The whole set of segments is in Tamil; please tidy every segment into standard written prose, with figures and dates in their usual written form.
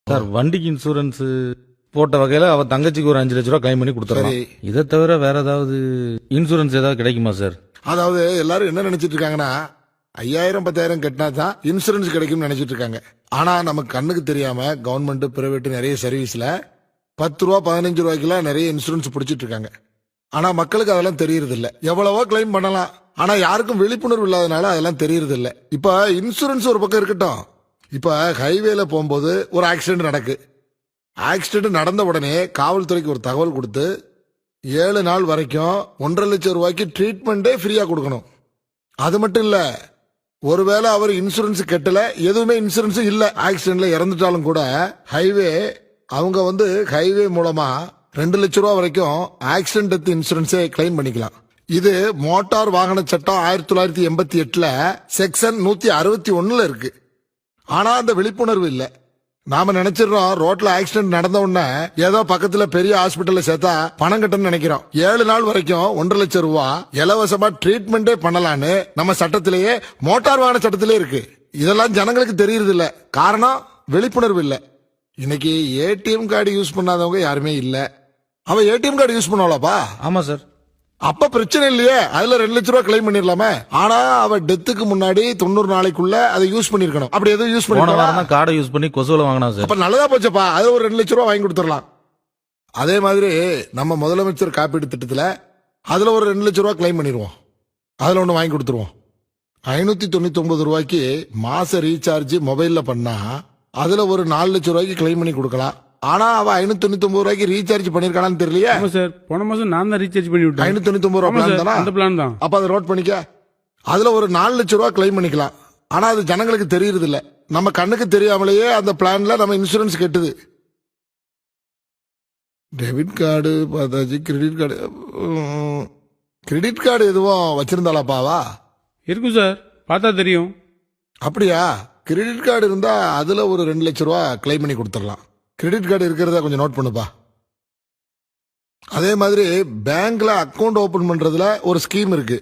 சார் வண்டிக்கு இன்சூரன்ஸ் போட்ட வகையில அவ தங்கச்சிக்கு ஒரு 5 லட்ச ரூபா கிளைம் பண்ணி கொடுத்துறோம். சரி. இதை தவிர வேற ஏதாவது இன்சூரன்ஸ் ஏதாவது கிடைக்குமா சார்? அதாவது எல்லாரும் என்ன நினைச்சிட்டு இருக்காங்கன்னா 5000 10,000 கட்டினா தான் இன்சூரன்ஸ் கிடைக்கும்னு நினைச்சிட்டு இருக்காங்க. ஆனா நமக்கு கண்ணுக்கு தெரியாம கவர்மெண்ட் பிரைவேட் நிறைய சர்வீஸ்ல 10 ரூபா 15 ரூபாய்க்குலாம் நிறைய இன்சூரன்ஸ் பிடிச்சிட்டு இருக்காங்க. ஆனா மக்களுக்கு அதெல்லாம் தெரியறது இல்ல. எவ்வளவோ கிளைம் பண்ணலாம், ஆனா யாருக்கும் விழிப்புணர்வு இல்லாதனால அதெல்லாம் தெரியறது இல்ல. இப்ப இன்சூரன்ஸ் ஒரு பக்கம் இருக்கட்டும், இப்ப ஹைவேல போகும்போது ஒரு ஆக்சிடென்ட் நடக்கு. ஆக்சிடென்ட் நடந்த உடனே காவல்துறைக்கு ஒரு தகவல் கொடுத்து 7 நாள் வரைக்கும் 1.5 லட்சம் ரூபாய்க்கு ட்ரீட்மெண்டே ஃப்ரீயா கொடுக்கணும். அது மட்டும் இல்ல, ஒருவேளை அவர் இன்சூரன்ஸ் கட்டல, எதுவுமே இன்சூரன்ஸ் இல்ல, ஆக்சிடென்ட்ல இறந்துட்டாலும் கூட அவங்க ஹைவே மூலமா 2 லட்சம் ரூபாய் வரைக்கும் ஆக்சிடென்ட் டெத் இன்சூரன்ஸே கிளைம் பண்ணிக்கலாம். இது மோட்டார் வாகன சட்டம் 1988 செக்ஷன் 161 இருக்கு. ஆனா அந்த விழிப்புணர்வு இல்ல. நாம நினைச்சிடறோம் ரோட்ல ஆக்சிடென்ட் நடந்த உடனே ஏதோ பக்கத்துல பெரிய ஹாஸ்பிட்டல்ல சேர்த்தா பணம் கட்டணும்னு நினைக்கிறோம். 7 நாள் வரைக்கும் 1.5 லட்சம் ரூபாய் இலவசமா ட்ரீட்மெண்டே பண்ணலான்னு நம்ம சட்டத்திலேயே மோட்டார் வாகன சட்டத்திலே இருக்கு. இதெல்லாம் ஜனங்களுக்கு தெரியறது இல்ல. காரணம் விழிப்புணர்வு இல்ல. இன்னைக்கு ஏடிஎம் கார்டு யூஸ் பண்ணாதவங்க யாருமே இல்ல. அவன் ஏடிஎம் கார்டு யூஸ் பண்ணுவாளப்பா? ஆமா சார். அப்ப பிரச்சனை இல்லையே, அதுல 2 லட்சம் ரூபாய் கிளைம் பண்ணிடலாமே. ஆனா அவ டெத்துக்கு முன்னாடி 90 நாளைக்குள்ள அதை யூஸ் பண்ணிருக்கணும். அப்படி எதுவும் யூஸ் போன பண்ணி வாரம் தான் கார்டை யூஸ் பண்ணி கொசுவல வாங்கினா சார். அப்ப நல்லதா போச்சப்பா, அது ஒரு 2 லட்சம் ரூபாய் வாங்கி கொடுத்துடலாம். அதே மாதிரி நம்ம முதலமைச்சர் காப்பீடு திட்டத்துல அதுல ஒரு 2 லட்சம் ரூபாய் கிளைம் பண்ணிடுவோம். அதுல ஒண்ணு வாங்கி கொடுத்துருவோம். 599 ரூபாய்க்கு மாச ரீசார்ஜ் மொபைல்ல பண்ணா அதுல ஒரு 4 லட்சம் ரூபாய்க்கு கிளைம் பண்ணி கொடுக்கலாம். ஆனா அவ 599 ரூபாய்க்கு ரீசார்ஜ் பண்ணிருக்கானு தெரியலையே. ஆமா சார், போன மாசம் நான் தான் ரீசார்ஜ் பண்ணி விட்டேன். 599 ரூபாய் ஆமா பிளான் சார், தானா? அந்த பிளான் தான். அப்ப அதை நோட் பண்ணிக்க. அதுல ஒரு 4 லட்சம் ரூபாய் கிளைம் பண்ணிக்கலாம். ஆனா அது ஜனங்களுக்கு தெரியறது இல்ல. நம்ம கண்ணுக்கு தெரியாமலேயே அந்த பிளான்ல நம்ம இன்சூரன்ஸ் கெட்டுது. டெபிட் கார்டு பார்த்தாச்சு, கிரெடிட் கார்டு எதுவும் வச்சிருந்தாலாப்பாவா? இருக்கும் சார், பார்த்தா தெரியும். அப்படியா? கிரெடிட் கார்டு இருந்தா அதுல ஒரு 2 லட்சம் ரூபாய் கிளைம் பண்ணி கொடுத்துடலாம். கிரெடிட் கார்டு இருக்கிறத கொஞ்சம் நோட் பண்ணுப்பா. அதே மாதிரி பேங்க்ல அக்கவுண்ட் ஓபன் பண்றதுல ஒரு ஸ்கீம் இருக்கு.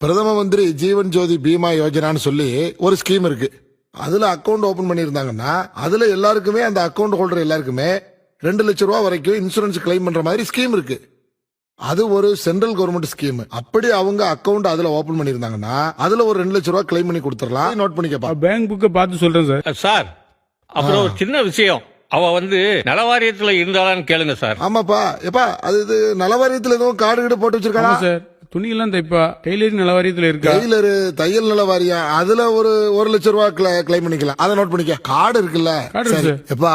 பிரதம மந்திரி ஜீவன் ஜோதி பீமா யோஜனான்னு சொல்லி ஒரு ஸ்கீம் இருக்கு. அதுல அக்கவுண்ட் ஓபன் பண்ணிருந்தாங்கன்னா அதுல எல்லாருக்குமே, அந்த அக்கவுண்ட் ஹோல்டர் எல்லாருக்குமே 2 லட்சம் ரூபாய் வரைக்கும் இன்சூரன்ஸ் கிளைம் பண்ற மாதிரி ஸ்கீம் இருக்கு. அது ஒரு சென்ட்ரல் கவர்மெண்ட் ஸ்கீம். அப்படி அவங்க அக்கவுண்ட் அதுல ஓபன் பண்ணிருந்தாங்கன்னா அதுல ஒரு 2 லட்சம் ரூபாய் கிளைம் பண்ணி கொடுத்துடலாம். நோட் பண்ணிக்கப்பா. பேங்க் புக்கை பார்த்து சொல்றேன் சார். சார், அப்புறம் ஒரு சின்ன விஷயம். அவ நலவாரியத்துல இருந்தாலான்னு கேளுங்க சார். ஆமாப்பா. எப்பா அது நலவாரியத்துல எதுவும் கார்டு கிட்ட போட்டு வச்சிருக்கானா? ஆமா சார், துணியெல்லாம் தைப்பா. டெய்லரிங் நல்ல வாரியத்துல இருக்கா? டெய்லரு, தையல் நல வாரியம், அதுல ஒரு 1 லட்சம் ரூபாய் கிளைம் பண்ணிக்கலாம். அதை நோட் பண்ணிக்க. கார்டு இருக்குல்ல? கார்டு இருக்கு சரி. சார். எப்பா